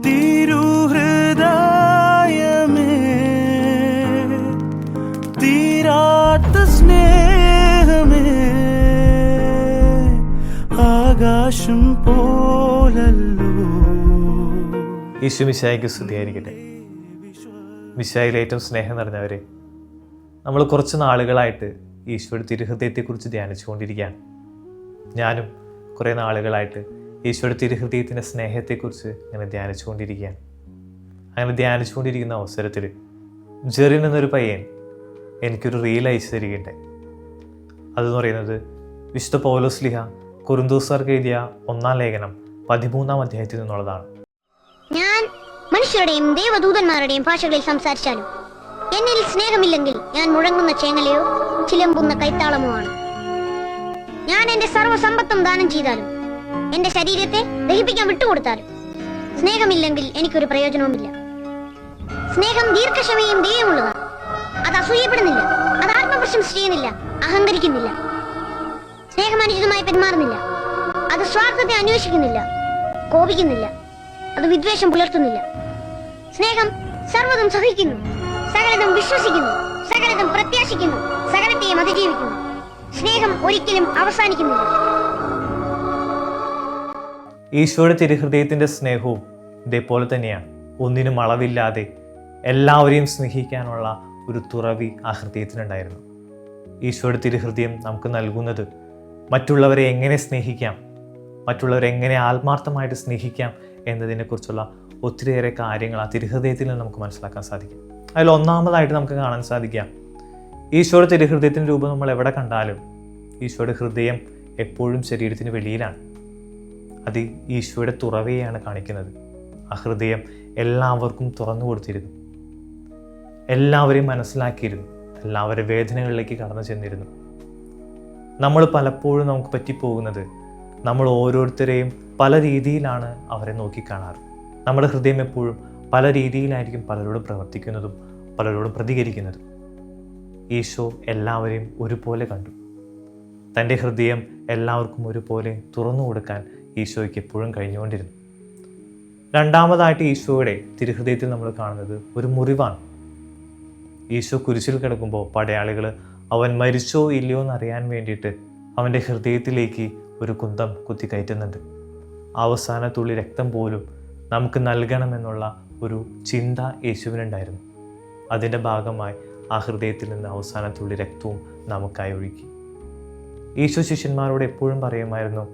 തിരുഹൃദയമേ തീരാത്ത സ്നേഹമേ ആകാശം പോലല്ലോ. യേശു മിശിഹായ്ക്ക് സ്തുതിയായിരിക്കട്ടെ. മിശിഹായിൽ ഏറ്റവും സ്നേഹം നിറഞ്ഞവരെ, നമ്മൾ കുറച്ച് നാളുകളായിട്ട് ഈശോയുടെ തിരുഹൃദയത്തെക്കുറിച്ച് ധ്യാനിച്ചുകൊണ്ടിരിക്കുകയാണ്. ഞാനും കുറേ നാളുകളായിട്ട് ഈശോയുടെ തിരുഹൃദയത്തിൻ്റെ സ്നേഹത്തെക്കുറിച്ച് ഇങ്ങനെ ധ്യാനിച്ചുകൊണ്ടിരിക്കുകയാണ്. അങ്ങനെ ധ്യാനിച്ചുകൊണ്ടിരിക്കുന്ന അവസരത്തിൽ ജെറിൻ എന്നൊരു പയ്യൻ എനിക്കൊരു റീൽ അയച്ചു തരികയുണ്ടായി. അതെന്ന് പറയുന്നത് വിശുദ്ധ പൗലോസ്ലീഹ കൊരിന്തോസ്യർക്ക് എഴുതിയ 1-ാം ലേഖനം 13-ാം അധ്യായത്തിൽ നിന്നുള്ളതാണ്. ഞാൻ മനുഷ്യരുടെയും ദേവദൂതന്മാരുടെയും ഭാഷകളിൽ സംസാരിച്ചാലും എന്നിൽ സ്നേഹമില്ലെങ്കിൽ ഞാൻ മുഴങ്ങുന്ന ചേങ്ങലയോ ചിലമ്പുന്ന കൈത്താളമോ ആണ്. ഞാൻ എന്റെ സർവ്വസമ്പത്തും ദാനം ചെയ്താലും എന്റെ ശരീരത്തെ ദഹിപ്പിക്കാൻ വിട്ടുകൊടുത്താലും സ്നേഹമില്ലെങ്കിൽ എനിക്കൊരു പ്രയോജനവുമില്ല. സ്നേഹം ദീർഘക്ഷമയും ദയയുമുള്ളതാണ്. അത് അസൂയപ്പെടുന്നില്ല, അത് ആത്മപ്രശംസ ചെയ്യുന്നില്ല, അഹങ്കരിക്കുന്നില്ല. സ്നേഹം അനുചിതമായി പെരുമാറുന്നില്ല, അത് സ്വാർത്ഥത്തെ അന്വേഷിക്കുന്നില്ല, കോപിക്കുന്നില്ല, അത് വിദ്വേഷം പുലർത്തുന്നില്ല. സ്നേഹം സർവ്വതും സഹിക്കുന്നു, സകലതും വിശ്വസിക്കുന്നു, സകലതും പ്രത്യാശിക്കുന്നു, സകലത്തെയും അതിജീവിക്കുന്നു. സ്നേഹം ഒരിക്കലും അവസാനിക്കുന്നില്ല. ഈശോയുടെ തിരുഹൃദയത്തിൻ്റെ സ്നേഹവും ഇതേപോലെ തന്നെയാണ്. ഒന്നിനും അളവില്ലാതെ എല്ലാവരെയും സ്നേഹിക്കാനുള്ള ഒരു തുറവി ആ ഹൃദയത്തിനുണ്ടായിരുന്നു. ഈശോയുടെ തിരുഹൃദയം നമുക്ക് നൽകുന്നത് മറ്റുള്ളവരെ എങ്ങനെ സ്നേഹിക്കാം, മറ്റുള്ളവരെ എങ്ങനെ ആത്മാർത്ഥമായിട്ട് സ്നേഹിക്കാം എന്നതിനെക്കുറിച്ചുള്ള ഒത്തിരിയേറെ കാര്യങ്ങൾ ആ തിരുഹൃദയത്തിൽ നിന്ന് നമുക്ക് മനസ്സിലാക്കാൻ സാധിക്കും. അതിൽ ഒന്നാമതായിട്ട് നമുക്ക് കാണാൻ സാധിക്കാം, ഈശോയുടെ തിരുഹൃദയത്തിൻ്റെ രൂപം നമ്മൾ എവിടെ കണ്ടാലും ഈശോയുടെ ഹൃദയം എപ്പോഴും ശരീരത്തിന് വെളിയിലാണ്. അത് ഈശോയുടെ തുറവയെയാണ് കാണിക്കുന്നത്. ആ ഹൃദയം എല്ലാവർക്കും തുറന്നു കൊടുത്തിരുന്നു, എല്ലാവരെയും മനസ്സിലാക്കിയിരുന്നു, എല്ലാവരുടെ വേദനകളിലേക്ക് കടന്നു ചെന്നിരുന്നു. നമ്മൾ പലപ്പോഴും നമുക്ക് പറ്റിപ്പോകുന്നത് നമ്മൾ ഓരോരുത്തരെയും പല രീതിയിലാണ് അവരെ നോക്കിക്കാണാറ്. നമ്മുടെ ഹൃദയം എപ്പോഴും പല രീതിയിലായിരിക്കും പലരോടും പ്രവർത്തിക്കുന്നതും പലരോടും പ്രതികരിക്കുന്നതും. ഈശോ എല്ലാവരെയും ഒരുപോലെ കണ്ടു. തൻ്റെ ഹൃദയം എല്ലാവർക്കും ഒരുപോലെ തുറന്നു കൊടുക്കാൻ ഈശോയ്ക്ക് എപ്പോഴും കഴിഞ്ഞുകൊണ്ടിരുന്നു. രണ്ടാമതായിട്ട് ഈശോയുടെ തിരുഹൃദയത്തിൽ നമ്മൾ കാണുന്നത് ഒരു മുറിവാണ്. ഈശോ കുരിശിൽ കിടക്കുമ്പോൾ പടയാളികൾ അവൻ മരിച്ചോ ഇല്ലയോ എന്നറിയാൻ വേണ്ടിയിട്ട് അവൻ്റെ ഹൃദയത്തിലേക്ക് ഒരു കുന്തം കുത്തി കയറ്റുന്നുണ്ട്. അവസാന തുള്ളി രക്തം പോലും നമുക്ക് നൽകണമെന്നുള്ള ഒരു ചിന്ത യേശുവിനുണ്ടായിരുന്നു. അതിൻ്റെ ഭാഗമായി ആ ഹൃദയത്തിൽ നിന്ന് അവസാന തുള്ളി രക്തവും നമുക്കായി ഒഴുക്കി. ഈശോ ശിഷ്യന്മാരോട് എപ്പോഴും പറയുമായിരുന്നു,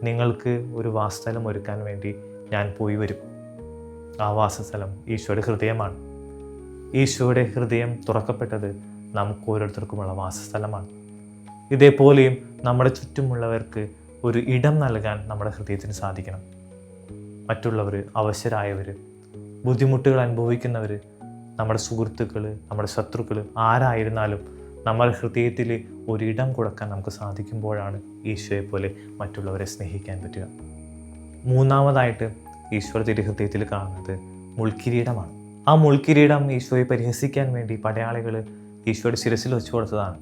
നിങ്ങൾക്ക് ഒരു വാസസ്ഥലം ഒരുക്കാൻ വേണ്ടി ഞാൻ പോയി വരും. ആ വാസസ്ഥലം ഈശോയുടെ ഹൃദയമാണ്. ഈശോയുടെ ഹൃദയം തുറക്കപ്പെട്ടത് നമുക്ക് ഓരോരുത്തർക്കുമുള്ള വാസസ്ഥലമാണ്. ഇതേപോലെയും നമ്മുടെ ചുറ്റുമുള്ളവർക്ക് ഒരു ഇടം നൽകാൻ നമ്മുടെ ഹൃദയത്തിന് സാധിക്കണം. മറ്റുള്ളവർ, അവശരായവർ, ബുദ്ധിമുട്ടുകൾ അനുഭവിക്കുന്നവർ, നമ്മുടെ സുഹൃത്തുക്കൾ, നമ്മുടെ ശത്രുക്കൾ ആരായിരുന്നാലും നമ്മുടെ ഹൃദയത്തിൽ ഒരിടം കൊടുക്കാൻ നമുക്ക് സാധിക്കുമ്പോഴാണ് ഈശോയെ പോലെ മറ്റുള്ളവരെ സ്നേഹിക്കാൻ പറ്റുക. മൂന്നാമതായിട്ട് ഈശോയുടെ തിരുഹൃദയത്തിൽ കാണുന്നത് മുൾക്കിരീടമാണ്. ആ മുൾക്കിരീടം ഈശോയെ പരിഹസിക്കാൻ വേണ്ടി പടയാളികൾ ഈശോയുടെ ശിരസിൽ വെച്ചു കൊടുത്തതാണ്.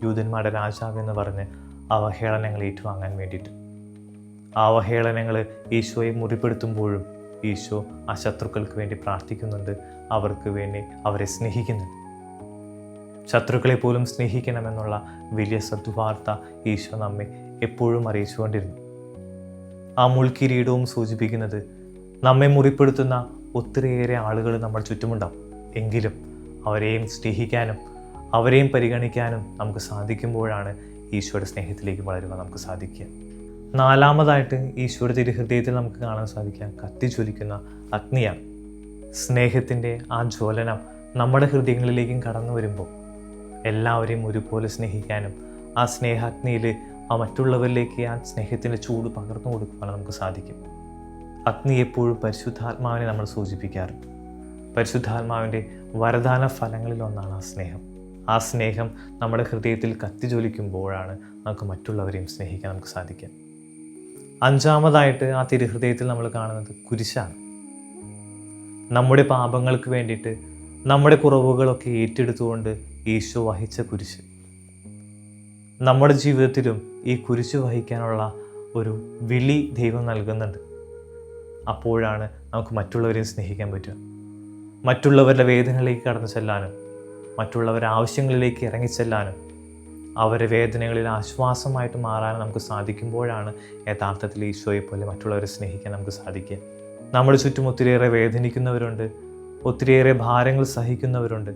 യൂതന്മാരുടെ രാജാവ് എന്ന് പറഞ്ഞ് അവഹേളനങ്ങൾ ഏറ്റുവാങ്ങാൻ വേണ്ടിയിട്ട്. ആ അവഹേളനങ്ങൾ ഈശോയെ മുറിപ്പെടുത്തുമ്പോഴും ഈശോ ആ ശത്രുക്കൾക്ക് വേണ്ടി പ്രാർത്ഥിക്കുന്നുണ്ട്, അവർക്ക് വേണ്ടി അവരെ സ്നേഹിക്കുന്നുണ്ട്. ശത്രുക്കളെ പോലും സ്നേഹിക്കണമെന്നുള്ള വലിയ സദ്വാർത്ത ഈശോ നമ്മെ എപ്പോഴും അറിയിച്ചുകൊണ്ടിരുന്നു. ആ മുൾക്കിരീടവും സൂചിപ്പിക്കുന്നത് നമ്മെ മുറിപ്പെടുത്തുന്ന ഒത്തിരിയേറെ ആളുകൾ നമ്മുടെ ചുറ്റുമുണ്ടാവും. എങ്കിലും അവരെയും സ്നേഹിക്കാനും അവരെയും പരിഗണിക്കാനും നമുക്ക് സാധിക്കുമ്പോഴാണ് ഈശോയുടെ സ്നേഹത്തിലേക്ക് വളരുവാൻ നമുക്ക് സാധിക്കുക. നാലാമതായിട്ട് ഈശോയുടെ തിരുഹൃദയത്തിൽ നമുക്ക് കാണാൻ സാധിക്കുക കത്തിജ്വലിക്കുന്ന അഗ്നിയാണ്. സ്നേഹത്തിൻ്റെ ആ ജ്വലനം നമ്മുടെ ഹൃദയങ്ങളിലേക്കും കടന്നു വരുമ്പോൾ എല്ലാവരെയും ഒരുപോലെ സ്നേഹിക്കാനും ആ സ്നേഹാഗ്നിയിൽ ആ മറ്റുള്ളവരിലേക്ക് ആ സ്നേഹത്തിൻ്റെ ചൂട് പകർന്നു കൊടുക്കുവാൻ നമുക്ക് സാധിക്കും. അഗ്നി എപ്പോഴും പരിശുദ്ധാത്മാവിനെ നമ്മൾ സൂചിപ്പിക്കാറ്. പരിശുദ്ധാത്മാവിൻ്റെ വരദാന ഫലങ്ങളിൽ ഒന്നാണ് ആ സ്നേഹം. ആ സ്നേഹം നമ്മുടെ ഹൃദയത്തിൽ കത്തിജ്വലിക്കുമ്പോഴാണ് നമുക്ക് മറ്റുള്ളവരെയും സ്നേഹിക്കാൻ നമുക്ക് സാധിക്കുക. അഞ്ചാമതായിട്ട് ആ തിരുഹൃദയത്തിൽ നമ്മൾ കാണുന്നത് കുരിശാണ്. നമ്മുടെ പാപങ്ങൾക്ക് വേണ്ടിയിട്ട് നമ്മുടെ കുറവുകളൊക്കെ ഏറ്റെടുത്തുകൊണ്ട് ഈശോ വഹിച്ച കുരിശ്. നമ്മുടെ ജീവിതത്തിലും ഈ കുരിശ് വഹിക്കാനുള്ള ഒരു വിളി ദൈവം നൽകുന്നുണ്ട്. അപ്പോഴാണ് നമുക്ക് മറ്റുള്ളവരെയും സ്നേഹിക്കാൻ പറ്റുക. മറ്റുള്ളവരുടെ വേദനകളിലേക്ക് കടന്നു ചെല്ലാനും മറ്റുള്ളവരുടെ ആവശ്യങ്ങളിലേക്ക് ഇറങ്ങിച്ചെല്ലാനും അവരുടെ വേദനകളിൽ ആശ്വാസമായിട്ട് മാറാനും നമുക്ക് സാധിക്കുമ്പോഴാണ് യഥാർത്ഥത്തിൽ ഈശോയെ പോലെ മറ്റുള്ളവരെ സ്നേഹിക്കാൻ നമുക്ക് സാധിക്കുക. നമ്മുടെ ചുറ്റും ഒത്തിരിയേറെ വേദനിക്കുന്നവരുണ്ട്, ഒത്തിരിയേറെ ഭാരങ്ങൾ സഹിക്കുന്നവരുണ്ട്.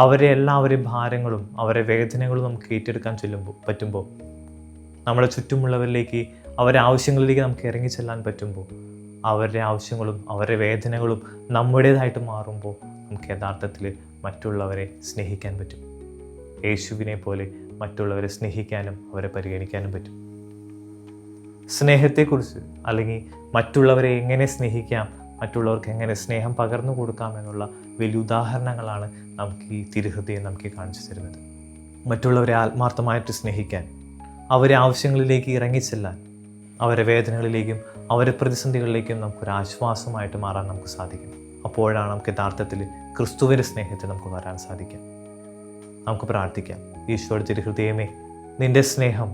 അവരെ എല്ലാവരെയും ഭാരങ്ങളും അവരുടെ വേദനകളും നമുക്ക് ഏറ്റെടുക്കാൻ പറ്റുമ്പോൾ, നമ്മുടെ ചുറ്റുമുള്ളവരിലേക്ക് അവരുടെ ആവശ്യങ്ങളിലേക്ക് നമുക്ക് ഇറങ്ങിച്ചെല്ലാൻ പറ്റുമ്പോൾ, അവരുടെ ആവശ്യങ്ങളും അവരുടെ വേദനകളും നമ്മുടേതായിട്ട് മാറുമ്പോൾ നമുക്ക് യഥാർത്ഥത്തിൽ മറ്റുള്ളവരെ സ്നേഹിക്കാൻ പറ്റും. യേശുവിനെ പോലെ മറ്റുള്ളവരെ സ്നേഹിക്കാനും അവരെ പരിഗണിക്കാനും പറ്റും. സ്നേഹത്തെക്കുറിച്ച് അല്ലെങ്കിൽ മറ്റുള്ളവരെ എങ്ങനെ സ്നേഹിക്കാം, മറ്റുള്ളവർക്ക് എങ്ങനെ സ്നേഹം പകർന്നു കൊടുക്കാം എന്നുള്ള വലിയ ഉദാഹരണങ്ങളാണ് നമുക്ക് ഈ തിരുഹൃദയം നമുക്ക് കാണിച്ചു തരുന്നത്. മറ്റുള്ളവരെ ആത്മാർത്ഥമായിട്ട് സ്നേഹിക്കാൻ, അവരെ ആവശ്യങ്ങളിലേക്ക് ഇറങ്ങിച്ചെല്ലാൻ, അവരുടെ വേദനകളിലേക്കും അവരുടെ പ്രതിസന്ധികളിലേക്കും നമുക്കൊരു ആശ്വാസമായിട്ട് മാറാൻ നമുക്ക് സാധിക്കും. അപ്പോഴാണ് നമുക്ക് യഥാർത്ഥത്തിൽ ക്രിസ്തുവിൻ്റെ സ്നേഹത്തിൽ നമുക്ക് വരാൻ സാധിക്കാം. നമുക്ക് പ്രാർത്ഥിക്കാം. ഈശോയുടെ തിരുഹൃദയമേ, നിൻ്റെ സ്നേഹം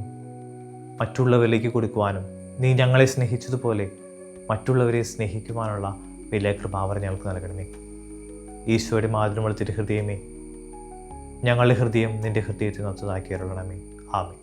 മറ്റുള്ളവരിലേക്ക് കൊടുക്കുവാനും നീ ഞങ്ങളെ സ്നേഹിച്ചതുപോലെ മറ്റുള്ളവരെ സ്നേഹിക്കുവാനുള്ള വലിയ കൃപാവരം ഞങ്ങൾക്ക് നൽകണമേ. ഈശോയുടെ മാതൃമുള്ള തിരുഹൃദയമേ, ഞങ്ങളുടെ ഹൃദയം നിൻ്റെ ഹൃദയത്തിൽ നൊത്തതാക്കി അരുളണമേ. ആമേൻ.